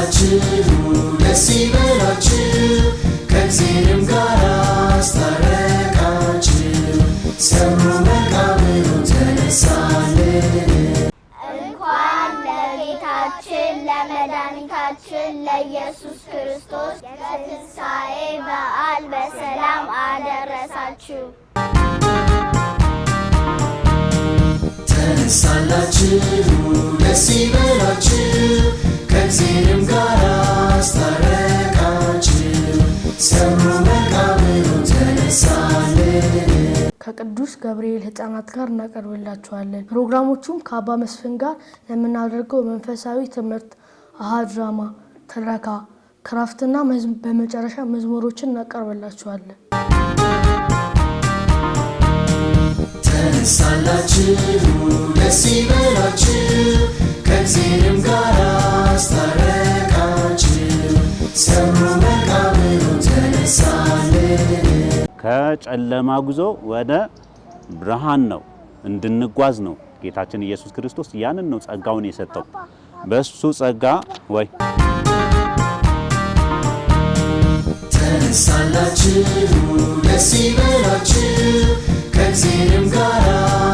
ተነሳላችሁ ደስ ይበላችሁ ከእግዚአብሔርም ጋር አስታረቃችሁ ሰሙ መቃብሩን ተነሳልን እንኳን ለጌታችን ለመድኃኒታችን ለኢየሱስ ክርስቶስ የትንሣኤ በዓል በሰላም አደረሳችሁ። ተነሳላችሁ ደስ ይበላችሁ ከእግዚአብሔርም ጋር አስታረቃችሁ ሰሙ መቃብሩን ተነሳልን። ከቅዱስ ገብርኤል ሕፃናት ጋር እናቀርብላችኋለን። ፕሮግራሞቹም ከአባ መስፍን ጋር ለምናደርገው መንፈሳዊ ትምህርት፣ አሃድ ድራማ፣ ትረካ፣ ክራፍትና በመጨረሻ መዝሙሮችን እናቀርብላችኋለን። ተነሳላችሁ ደስ ይበላችሁ ከእግዚአብሔርም ጋር አስታረቃችሁ ሰሙ መቃብሩን ተነሳልን። ከጨለማ ጉዞ ወደ ብርሃን ነው እንድንጓዝ ነው ጌታችን ኢየሱስ ክርስቶስ ያንን ነው ጸጋውን የሰጠው። በሱ ጸጋ ወይ ተነሳላችሁ ደስ ይበላችሁ ከእግዚአብሔርም ጋር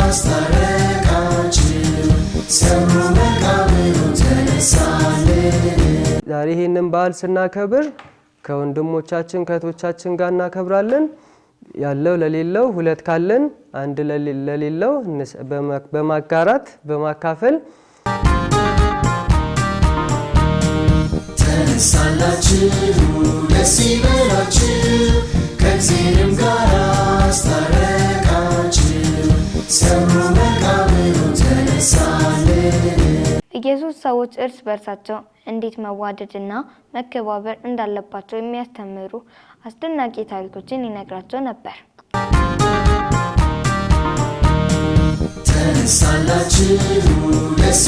አስታረቃችሁ ሰሙ መቃብሩን ተነሳልን። ዛሬ ይሄንን በዓል ስናከብር ከወንድሞቻችን ከእህቶቻችን ጋር እናከብራለን። ያለው ለሌለው ሁለት ካለን አንድ ለሌለው በማጋራት በማካፈል ተነሳላችሁ ደስ ይበላችሁ ከእግዚአብሔርም ጋር አስታረቃችሁ ሰሙ መቃብሩን ተነሳልን። ኢየሱስ ሰዎች እርስ በርሳቸው እንዴት መዋደድና መከባበር እንዳለባቸው የሚያስተምሩ አስደናቂ ታሪኮችን ይነግራቸው ነበር። ተነሳላችሁ ደስ